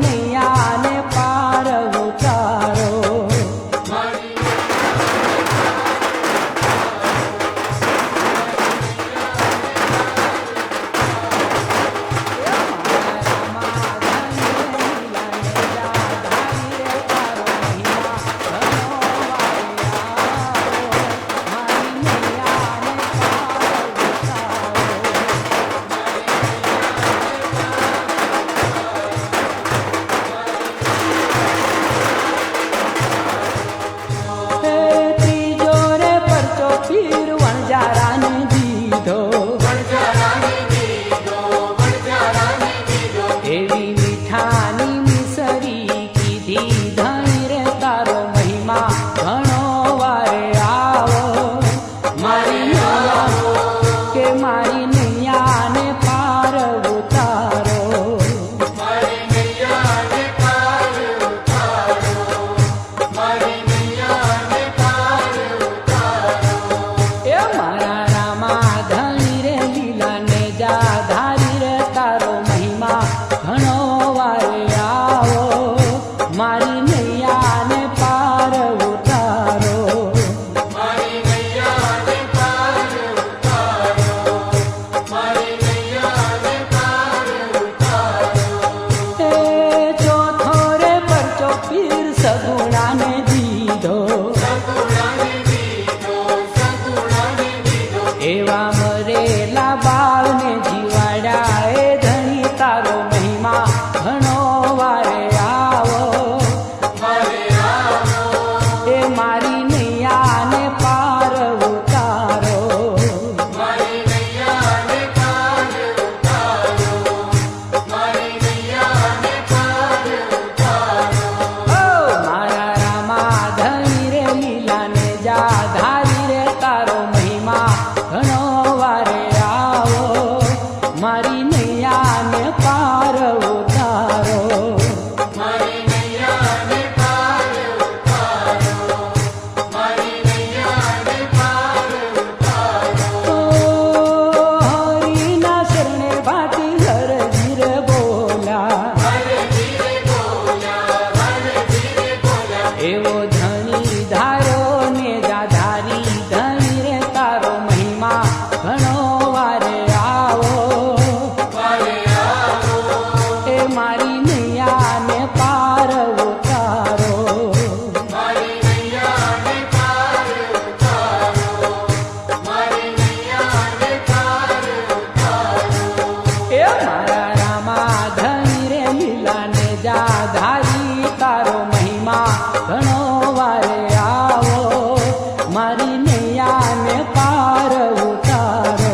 નૈયાને પાર ઉતારો. એવા મરેલા બાળને જીવાડ્યા એ ધણી તારો મહિમા ઘણો વારે આવો. એ મારી નૈયાને પાર ઉતારો. મારા રામા ધણી રે લીલાને જા ધારી રે તારો મહિમા ઘણો વારે આવો. મારી નૈયાને પાર ઉતારો. હરિના શરણે ભાતી હરજી રે બોલા. એવો ધણી ધારો ને જા ધારી ધણી રે તારો મહિમા ઘણો વારે આવો. એ મારી નૈયાને પાર ઉતારો. એ મારા રામા ધણી રે લીલાને જા ધારી તારો મહિમા ઘણો વારે આવો. મારી નૈયાને પાર ઉતારો.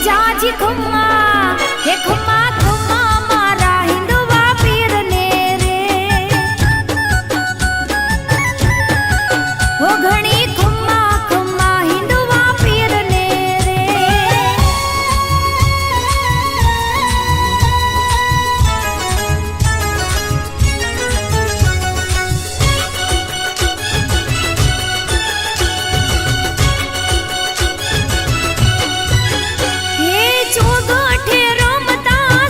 જાજી ખમ્મા હે ખમ્મા ખમ્મા મારા હિંદવા પીરને રે હો ઘણી ખમ્મા ખમ્મા હિંદવા પીરને રે હે ચોગઠે રમતા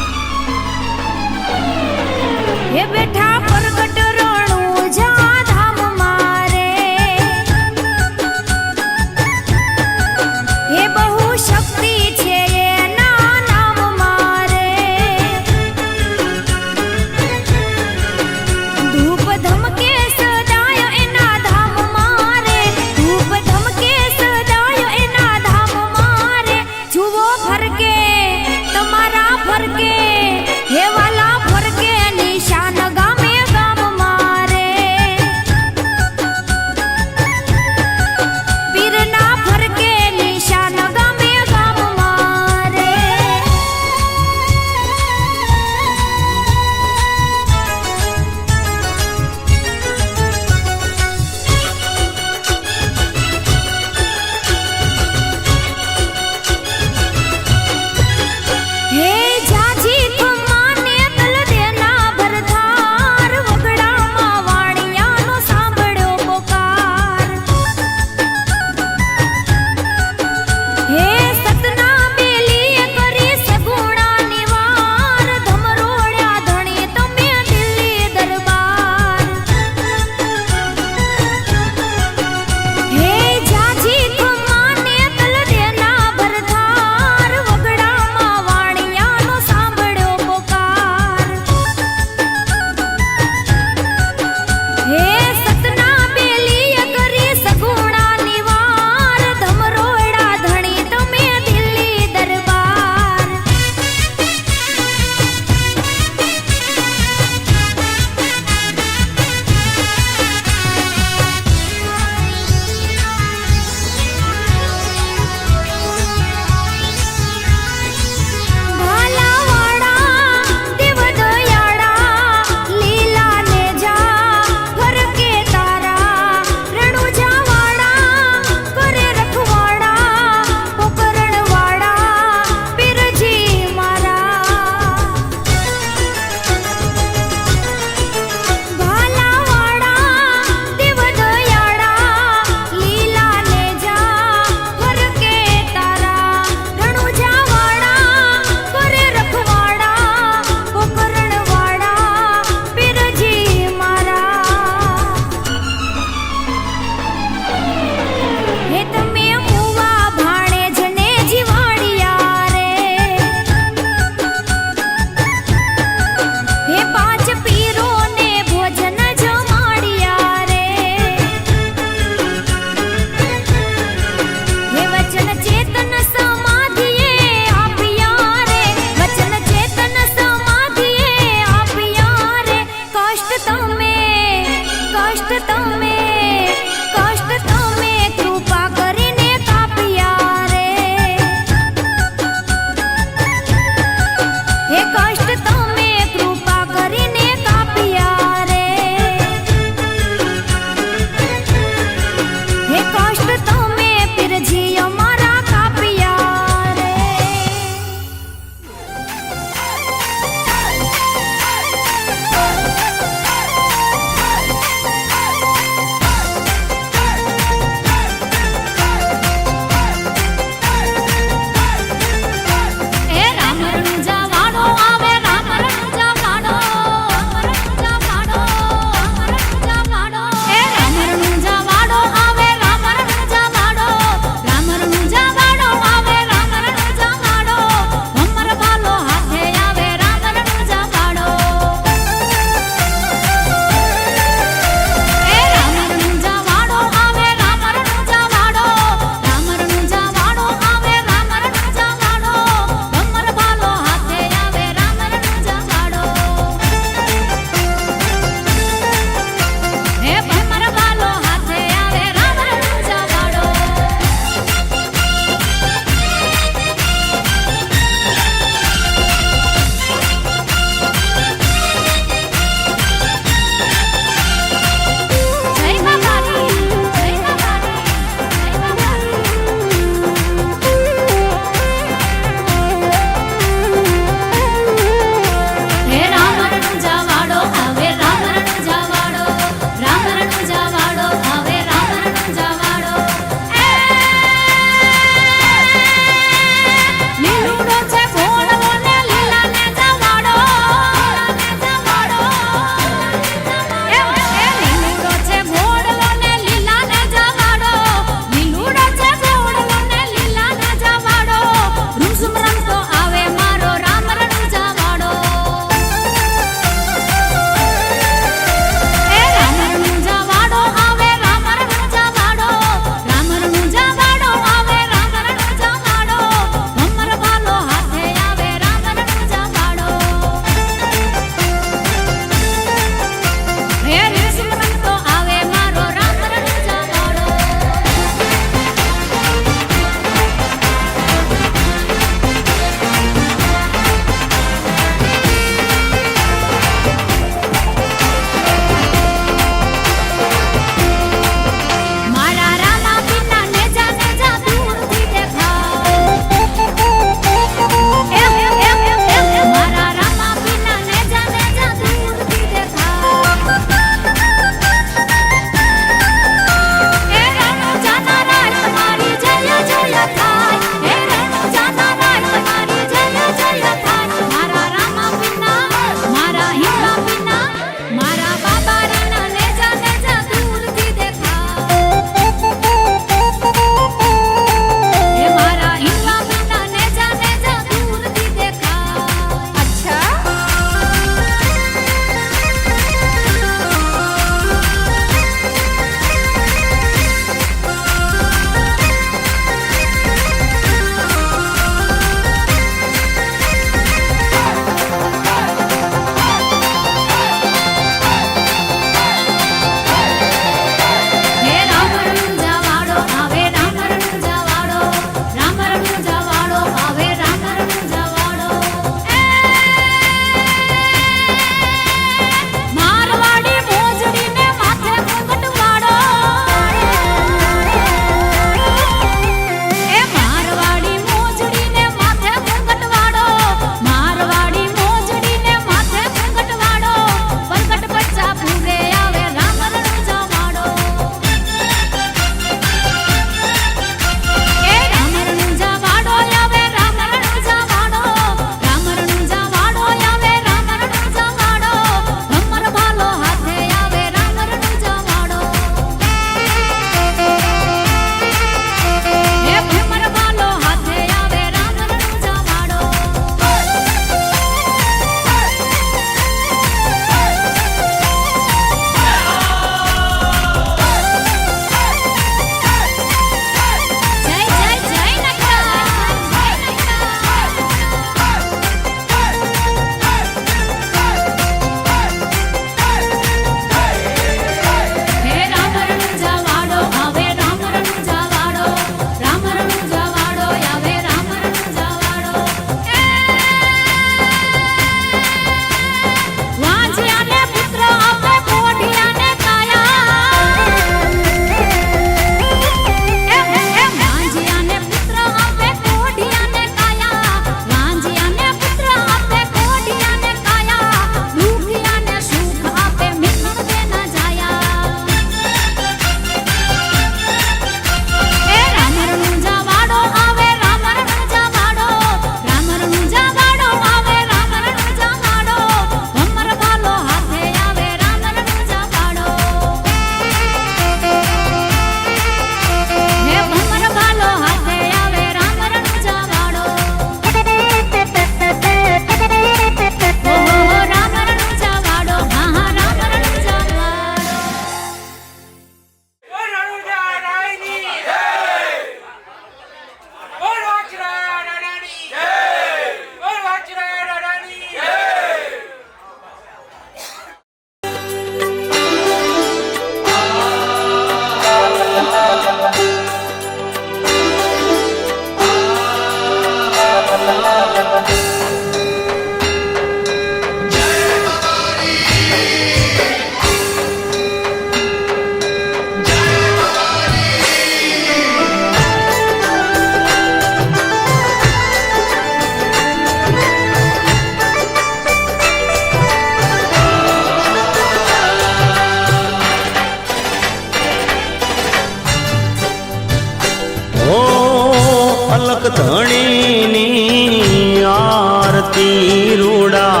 અલક ધણીની આરતી રૂડા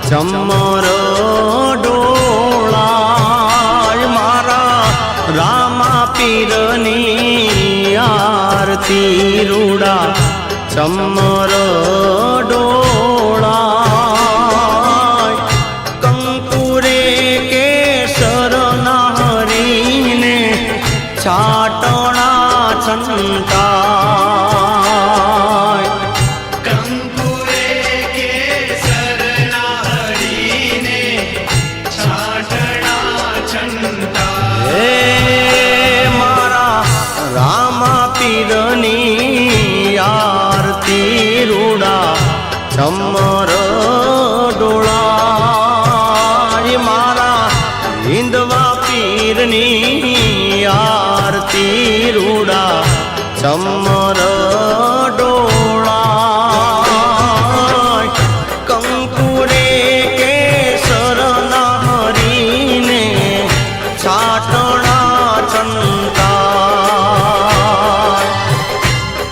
ચમર ડોળાય મારા રામા પીરની આરતી રૂડા ચમર ડોળાય કંકુરે કેસર નારીને છાટણા છંટાય કંકુરે કેસર નારીને છાટણા છંટા હે મારા રામા પીરની આરતી રૂડા ચમર ડોળાય મારા હિંદવા પીરની આરતી રૂડા ચમર ડોળાય કંકુરે કેસર નારીને છાટણા છંટાય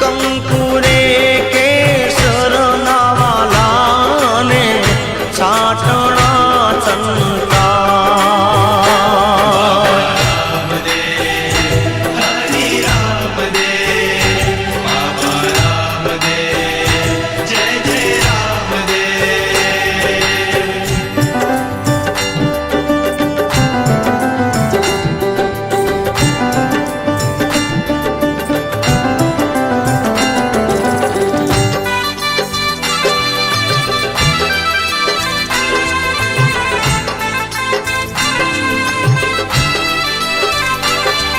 કંકુરે કેસર નાવાલાને છાટણા છંટાય હરિ રામ દે બાબા રામ દે જય જય રામ દે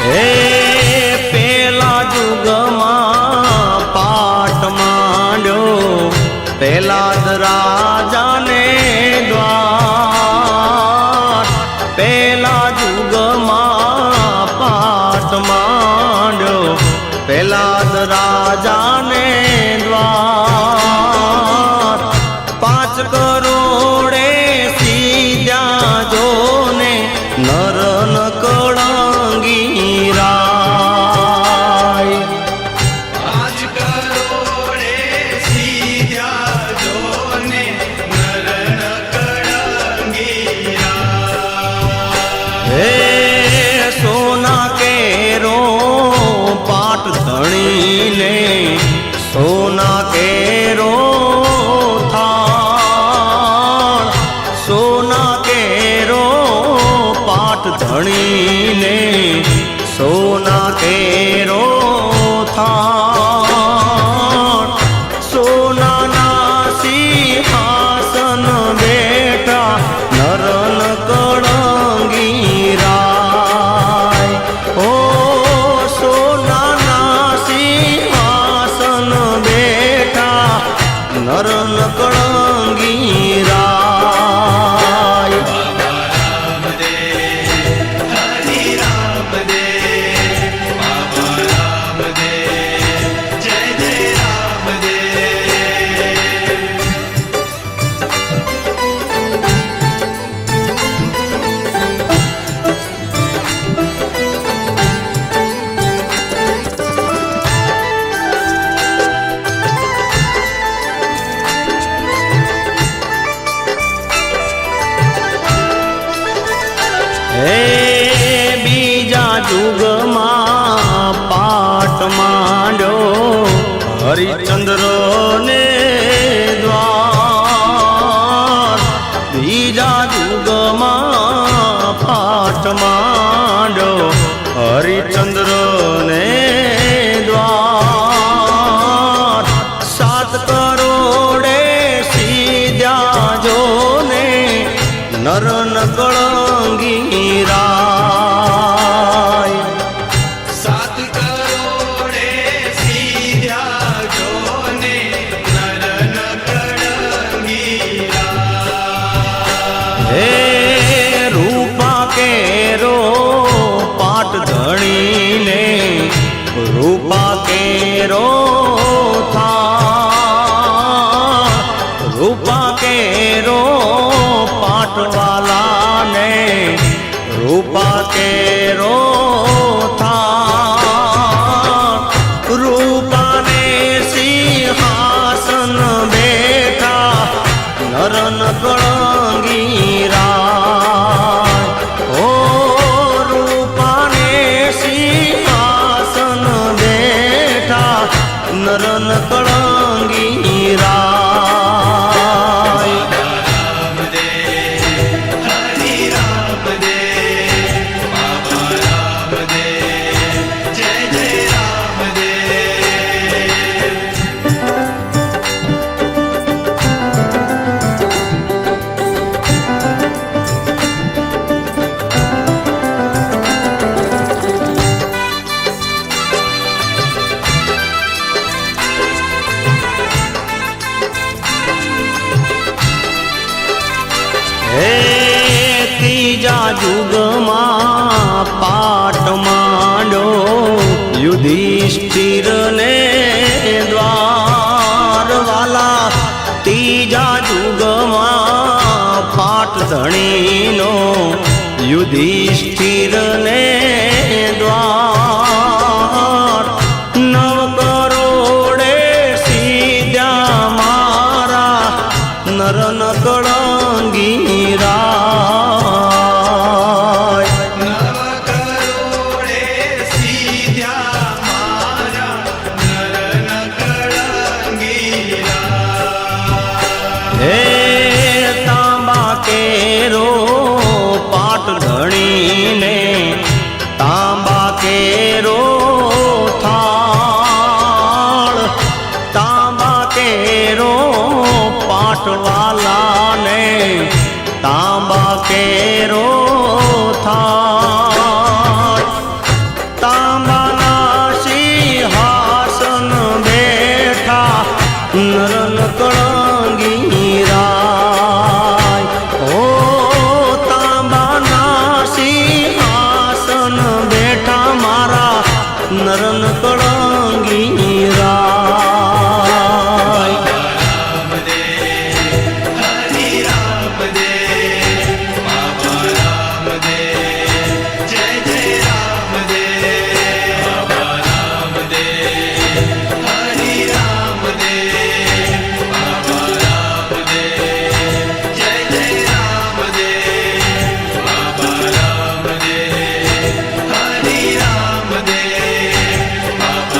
હે પેલા જુગમાં પાટ માંડ્યો પેલા જ રાજાને દ્વાર પેલા જુગમાં પાટ માંડ્યો પેલા જ રાજાને દ્વાર 5 કરોડે સીધ્યા જોને નર ન કળંગી રાય 5 કરોડે સીધ્યા જોને નરન કળંગીરા હે સોના કેરો પાટ ધણીને સોના કેરો થાળ સોના કેરો પાટ ધણીને સોના કેરો થાળ સોનાના સિંહાસન બેઠા નરન કળંગી રાય ઓ સોનાના સિંહાસન બેઠા નરન કળંગી રાય રામ દે હરિ રામ દે બાબા રામ દે જય જય રામ દે હે બીજા જુગમાં પાટ માંડ્યો હરિચંદ્ર ને દ્વાર બીજા જુગમાં પાટ માંડ્યો હરિચંદ્ર ને દ્વાર 7 કરોડે સીધ્યા જોને નરન કળંગી રાય 7 કરોડે સીધ્યા જોને નરન કળંગીરા હે રૂપા કેરો પાટ ધણીને રૂપા કેરો થાળ રૂપા કેરો પાટવાલાને રૂપા કેરો થાળ જુગમાં પાટ માંડ્યો યુધિષ્ઠિરને દ્વાર વાલા ત્રીજા જુગમાં પાટ ધણીનો યુધિષ્ઠિરને દ્વાર નવ કરોડે સીધ્યા મારા નર નકળંગી રાય નવ કરોડે સીધ્યા મારા નર નકળંગી હે તાંબા કેરો પાટ ધણીને તાંબા કેરો થાળ તાંબા કેરો પાટવાલાને તાંબા કેરો થાળ તાંબાના સિંહાસન બેઠા નરન કળંગી રાય ઓ તાંબાના સિંહાસન બેઠા મારા નરન કળંગી રાય હરિ રામ દેવ બાબા રામ દેવ જય જય રામ દેવ બાબા રામ દેવ હરિ રામ દેવ બાબા રામ દેવ જય જય રામ દેવ બાબા રામ દેવ હરિ રામ દેવ બાબા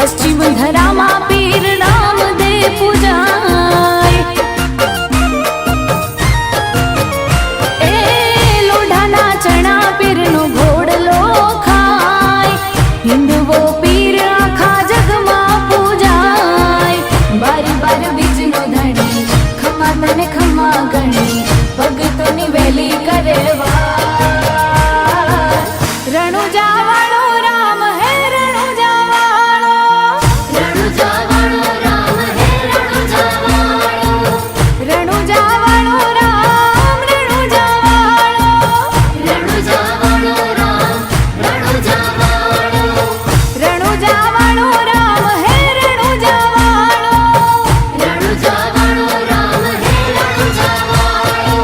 પશ્ચિમ ધરામાં પીર રામદેવ પૂજાય એ લોઢાના ચણા પીરનો ઘોડલો ખાય હિંદવો પીર આખા જગમાં પૂજાય બારી બાર બીજનો ધણી ખમા તને ખમા ગણી ભગતોની વેલી કરે રણુજા વાળો રામ હે રણુજા વાળો રણુજા વાળો રામ હે રણુજા વાળો રણુજા વાળો રામ રણુજા વાળો રણુજા વાળો રામ રણુજા વાળો રણુજા વાળો રામ હે રણુજા વાળો રણુજા વાળો રામ હે રણુજા વાળો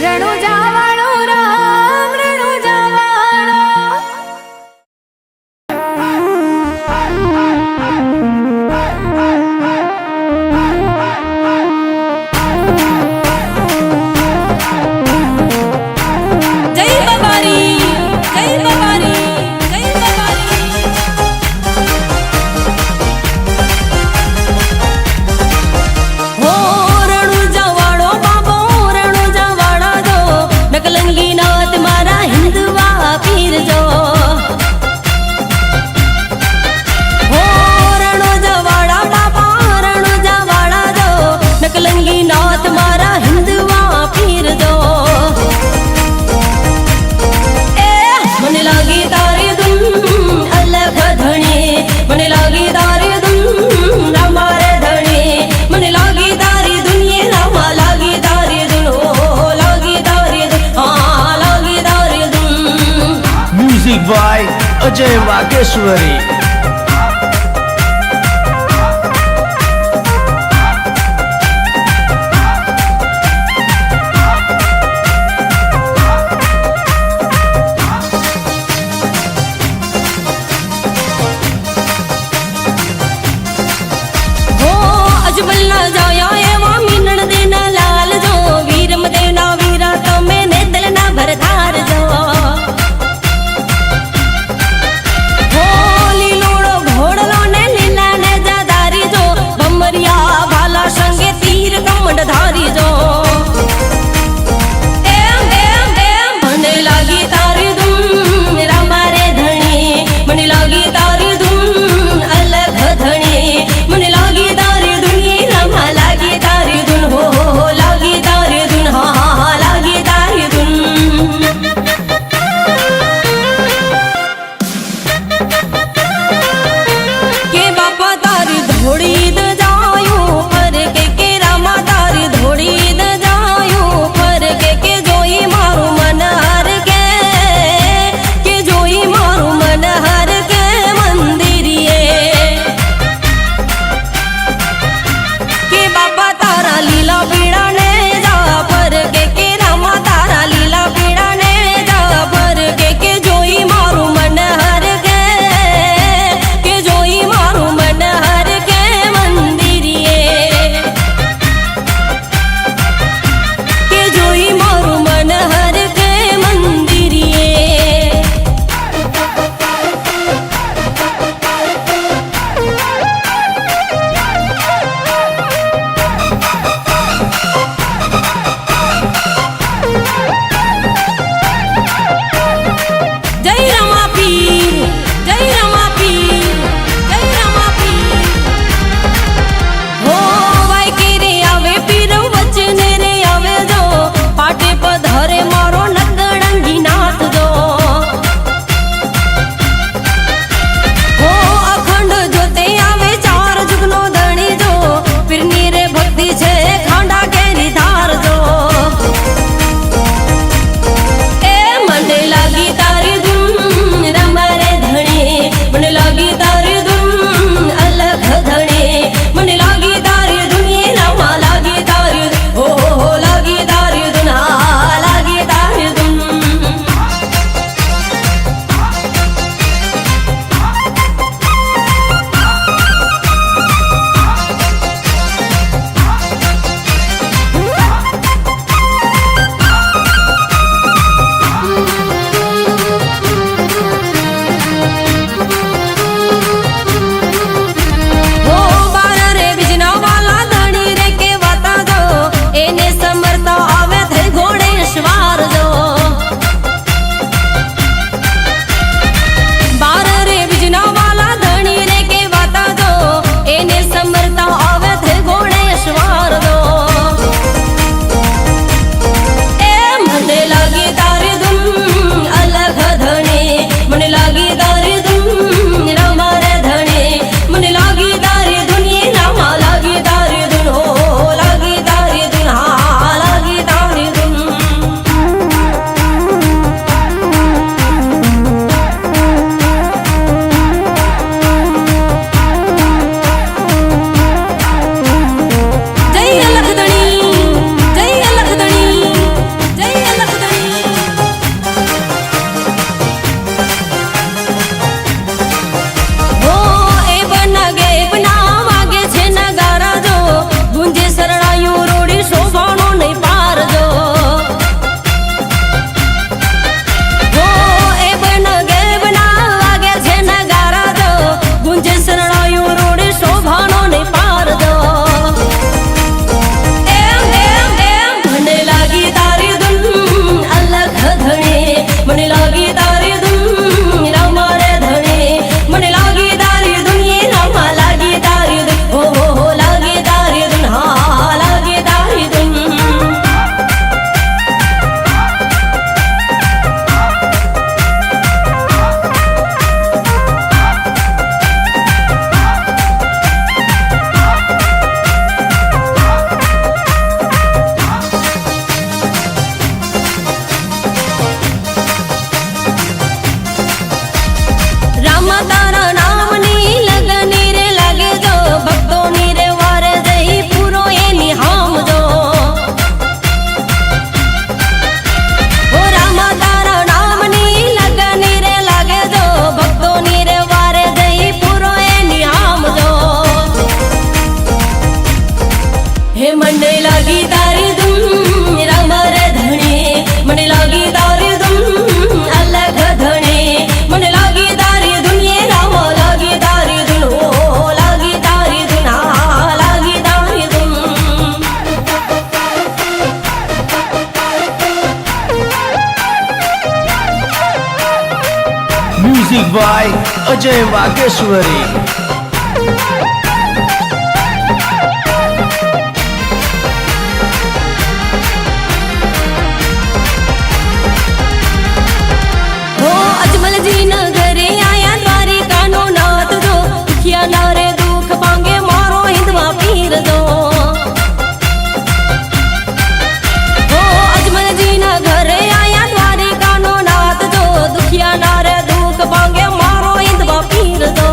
રણુજા વાળો રામ રણુજા વાળો જય બાબારી જય બાબારી જય બાબારી હો રણુજા વાળો બાબો રણુજા વાળો જો નકલંગી નાથ મારા હિંદવા પીર જો હો રણુજા વાળા બાબા રણુજા વાળા જો નકલંગી નાથ મારા હિંદવા પીર જો મને લાગી તારી ધૂન અલગ ધણી મને લાગી તારી ધૂન અમારે ધણી મને લાગી તારી ધૂન રામા લાગી તારી ધૂન ઓ લાગી તારી ધૂન હા લાગી તારી ધૂન મ્યુઝિક બાય અજય વાગેશ્વરી. હો અજમલ ના જાયા એવા મીનણ દેના લાલ જો વીરમ દેના વીરા તમે ને દલ ના ભરધાર જો હો by Ajay Vageshwari. हो अजमल जी न घरे आया द्वारिका नो नाथ जो दुखिया नारे दुख पांगे मारो हिंदवा पीर दो हो अजमल जी न घरे आया द्वारिका नो नाथ जो दुखिया नारे दुख पांगे मारो हिंदवा पीर दो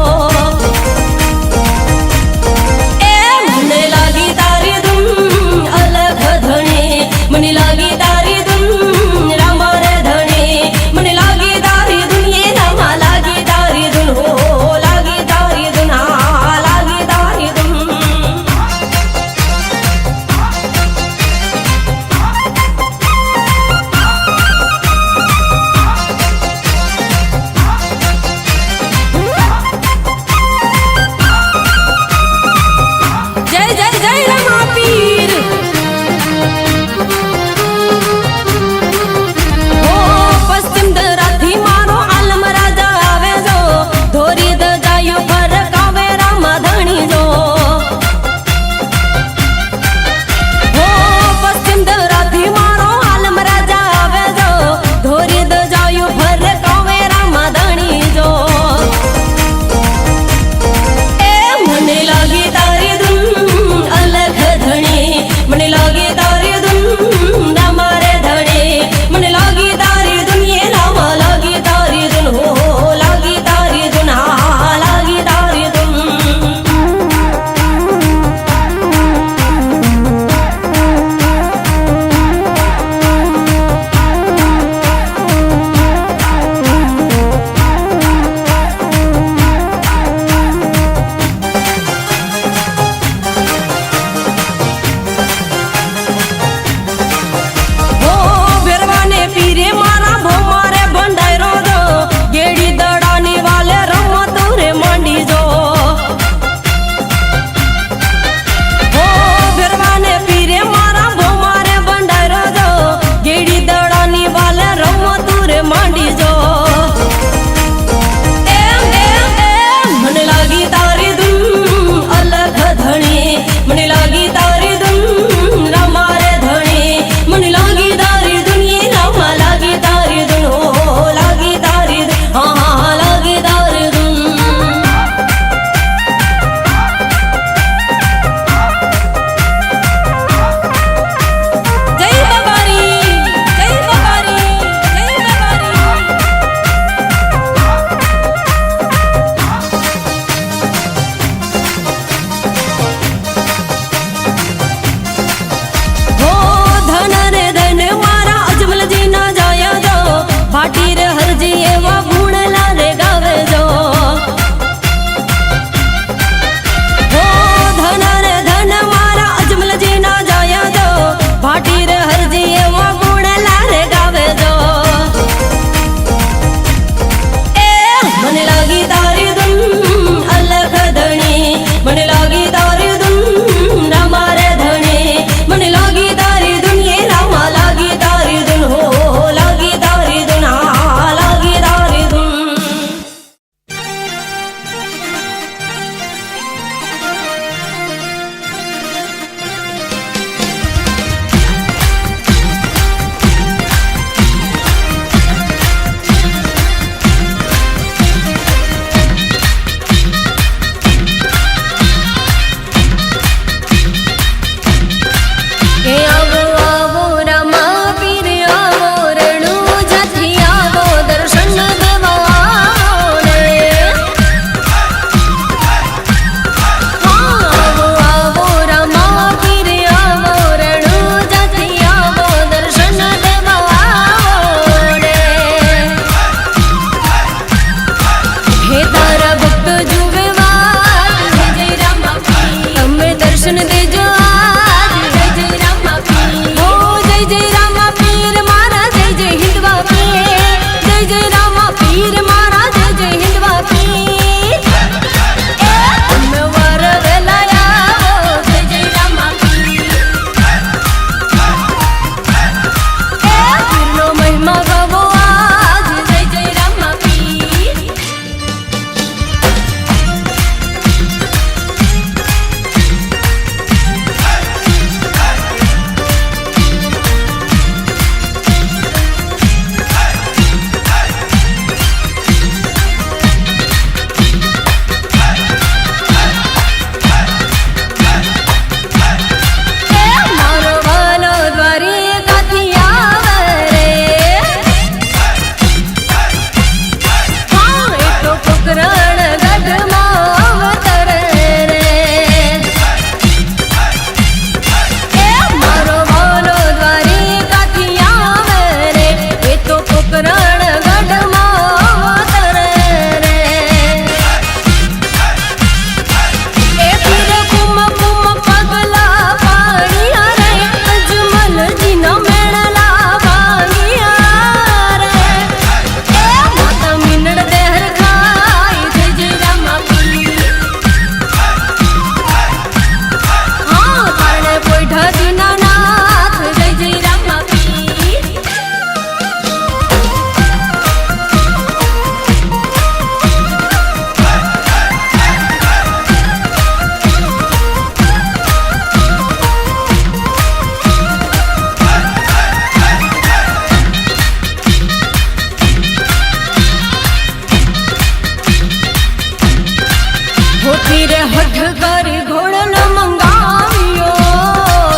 પીરે હઠ કરી ઘોડલો મંગાવ્યો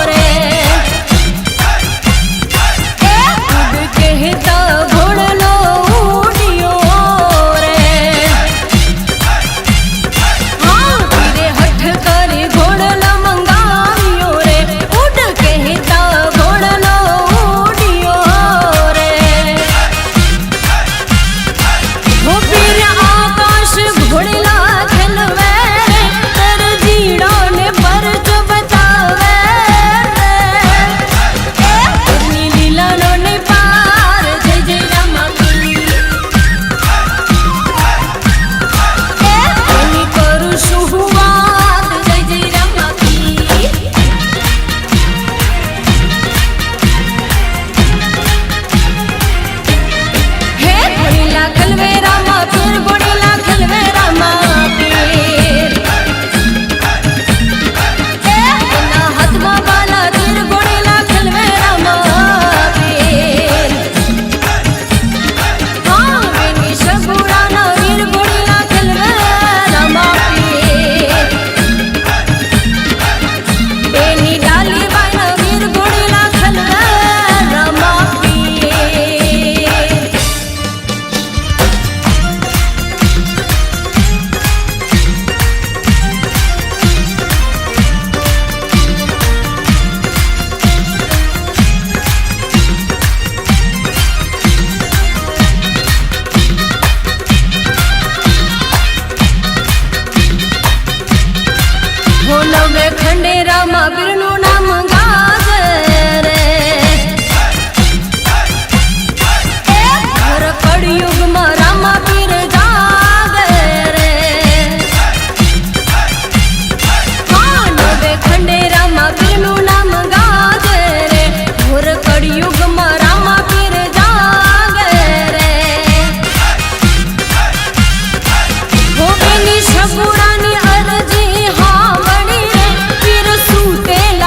રે કહેતા ઘોડલો ઉડ્યો રે હા પીરે હઠ કરી ઘોડલો મંગાવ્યો રે ઉડ કહેતા ઘોડલો ઉડ્યો રે હો પીર આકાશ ઘોડલા ખેલવે રે તર જીડો ને પરચ બતાવે રે ની લીલાનો ને પાર જય જય રામા પીર એની કરું શું વાત જય જય રામા પીર હે ઘોડીલા ખલવે રામા પીર ઘોડીલા ખલવે રામા પીર એના હાથમાં બાલા તીર ઘોડીલા ખલવે રામા પીર હા વેની સગુડાના વીર ઘોડીલા ખલવે રામા પીર બેની ડાલી બાઈના વીર ઘોડીલા ખલવે રામા પીર નવે ખંડેરામાં વીરનું નામ ગાજે રે હર કળિયુગમાં રામા પીર જાગે રે હા નવે ખંડેરામાં વીરનું નામ ગાજે રે હર કળિયુગમાં રામા પીર જાગે રે હો બેની સગુડાની અરજી હા મળી રે પીર સુતેલા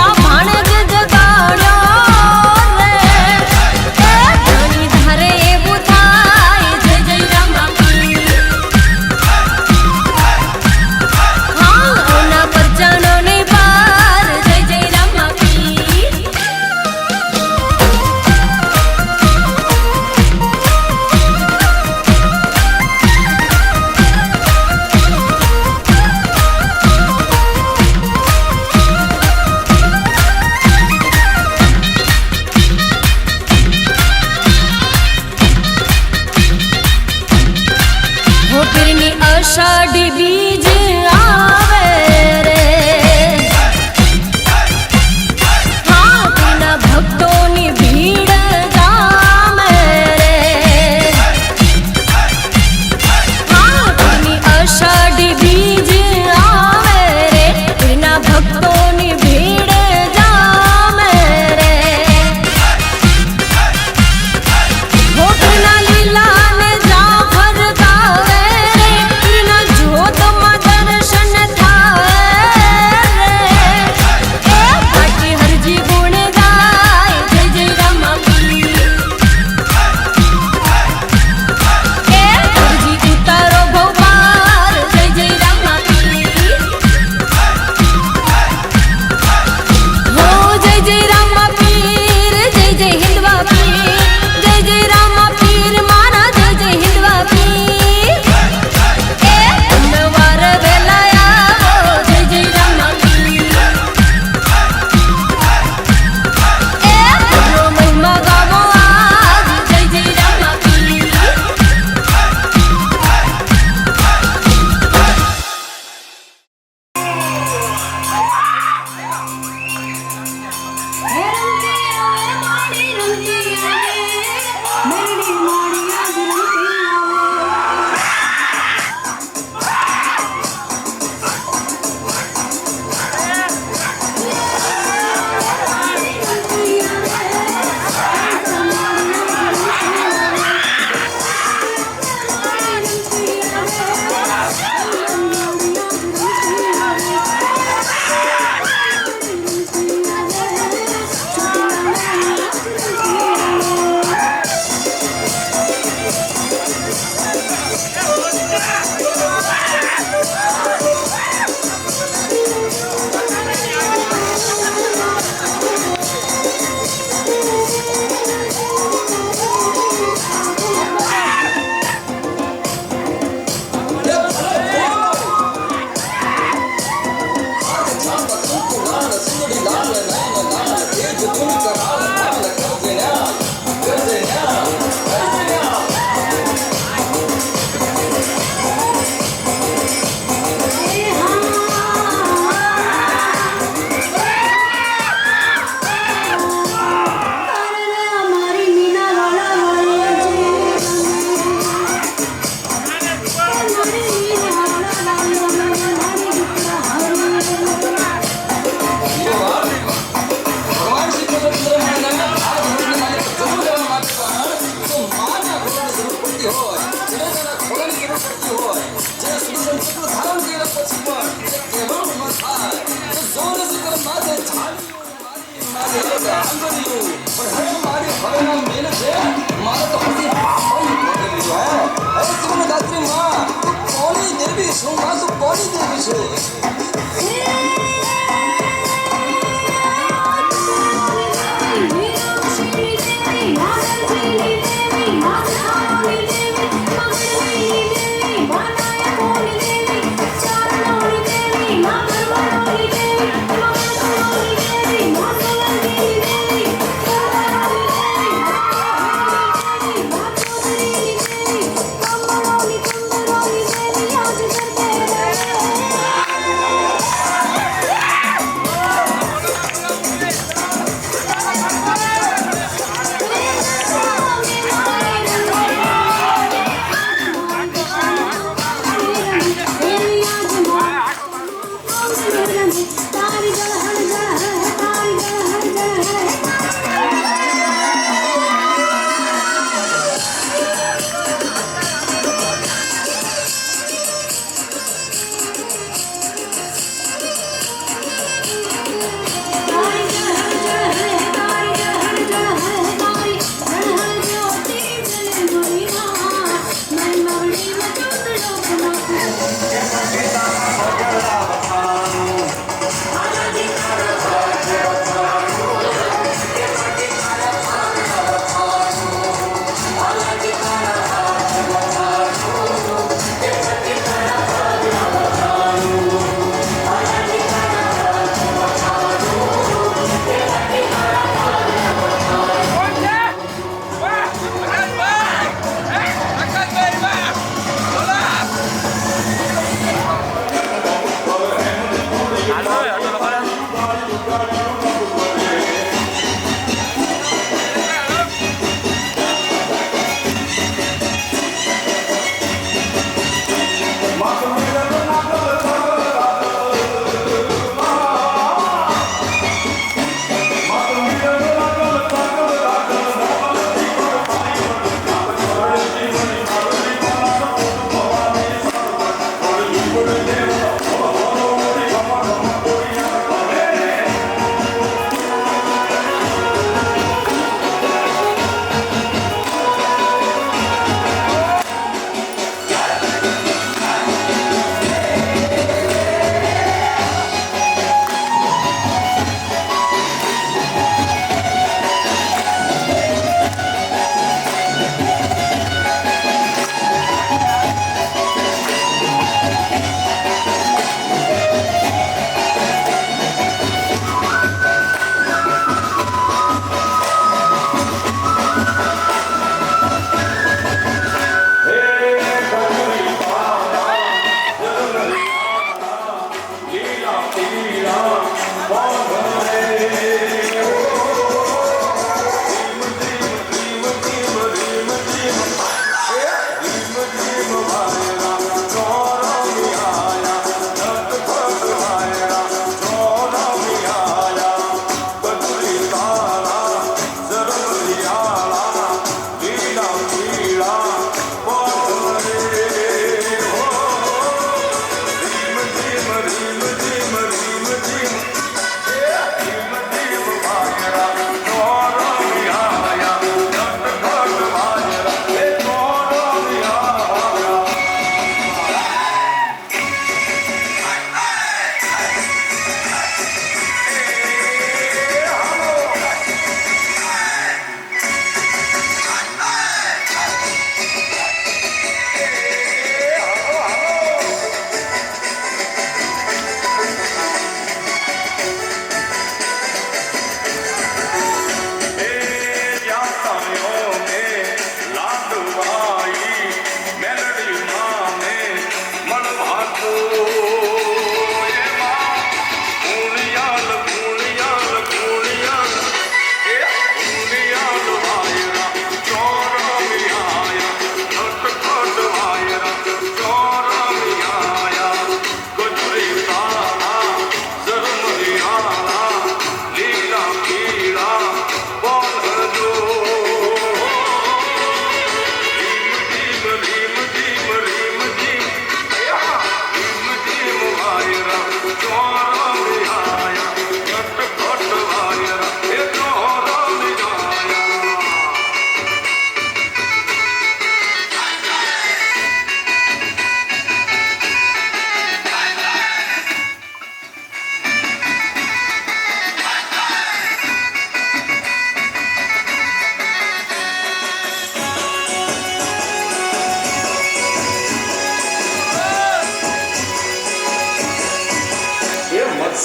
કર્યું પણ હવે મારી ભવેના મેલ છે મારે તો હજી પાણી કરી દીધું હે શિવનદાત્રી માં કોની દેવી શું માં તું કોની દેવી છે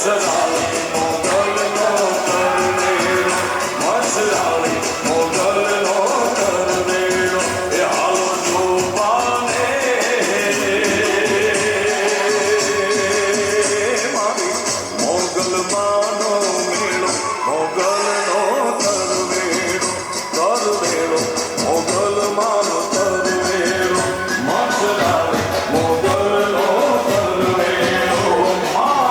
મસરાળી મોગલનો કરવેરો મસરાળી મોગલનો કરવેરો એ હાલો જોવાને મારી મોગલમાંનો મેળો મોગલનો કરવેરો કરવેરો મોગલમાંનો કરવેરો મસરાળી મોગલનો કરવેરો મા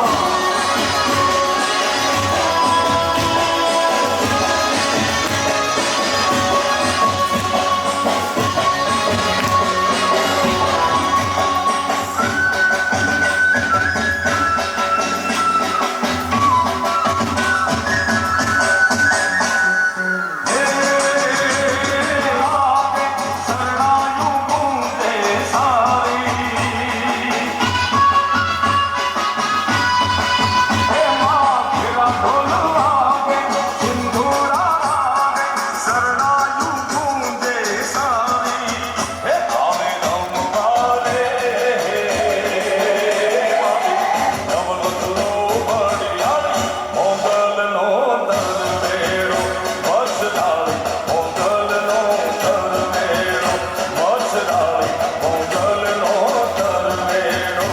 શરણાયું ગુંજે સારી હે માથેરા ઢોલ વાગે સિંધુરા વાગે શરણાયું ગુંજે સારી હે આવે રમવાલે નવલખનો બળિયાળી મોગલનો દરવેરો મસરાળી મોગલનો દરવેરો મસરાળી મોગલનો દરવેરો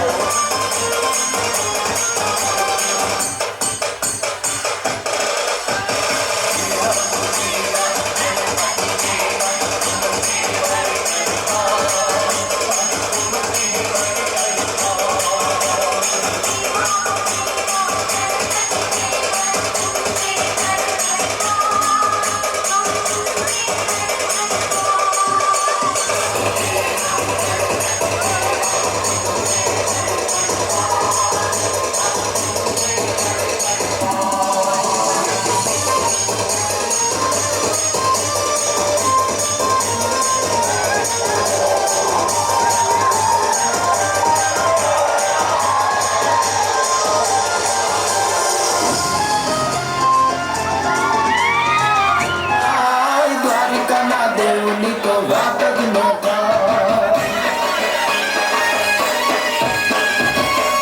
આય દ્વારિકાના દેવની તો વાત જ ન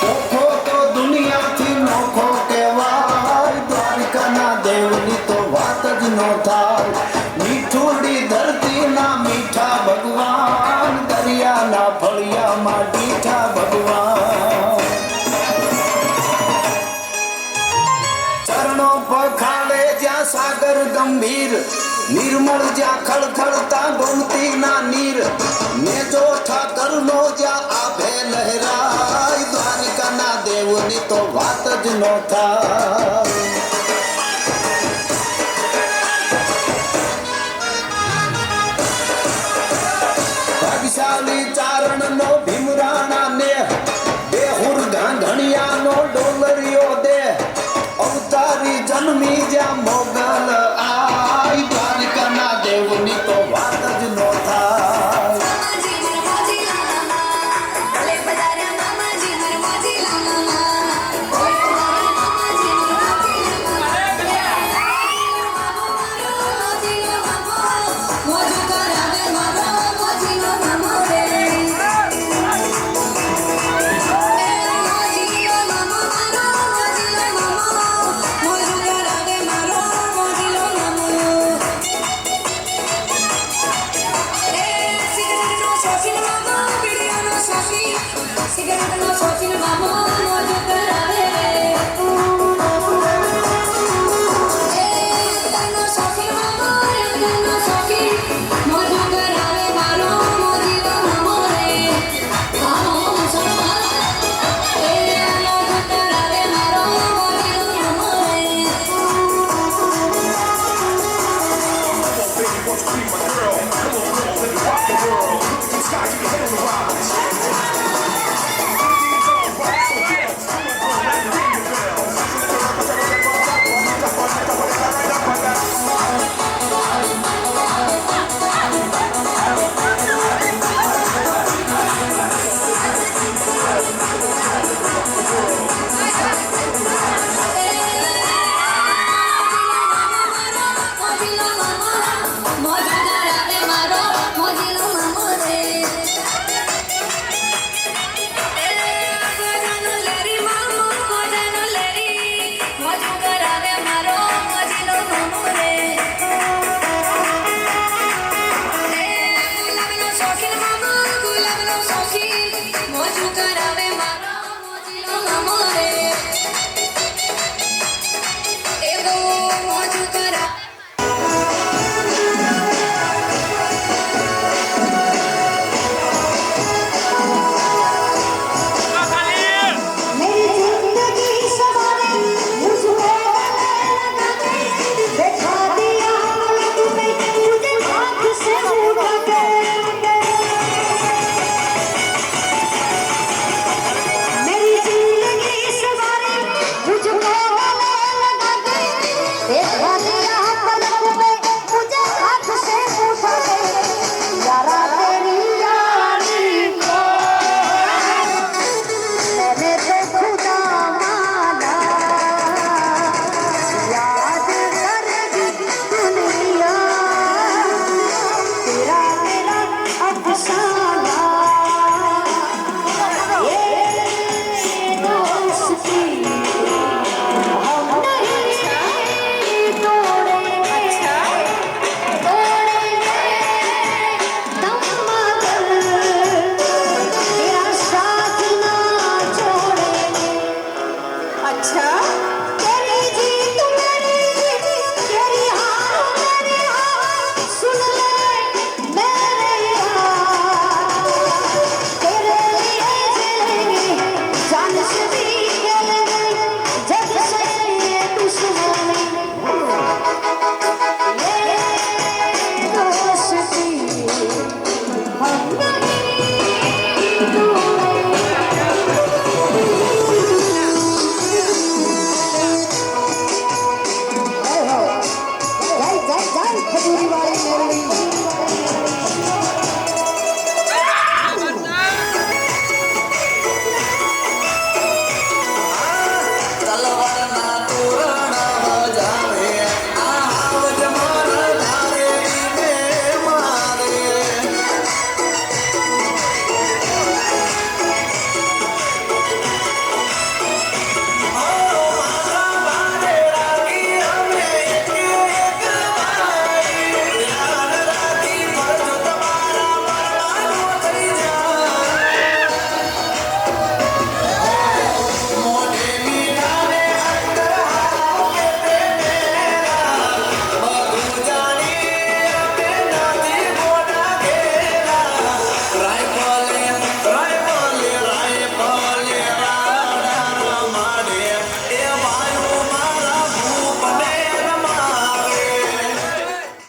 ઓખો તો દુનિયાથી નોખો કહેવાય દ્વારિકાના દેવની તો વાત જ ન થાય મીઠુડી ધરતીના મીઠા ભગવાન દરિયાના ફળિયામાં ડીઠા ભગવાન ચરણો પખાડે જ્યાં સાગર ગંભીર નિર્મળ જ્યાં ખળખળતા ગોમતીના નીર નેજો ઠાકરનો જ્યાં આભે લહેરાય દ્વારિકાના દેવની તો વાત જ ન થાય ભાગશાળી ચારણનો ભીમરાણા ને બેહુર ગાંધણિયાનો ડોલરિયો દે અવતારી જન્મી જ્યાં મોગલ આય દ્વારિકાના દેવની તો વાત જ ન થાય મારો અચ્છા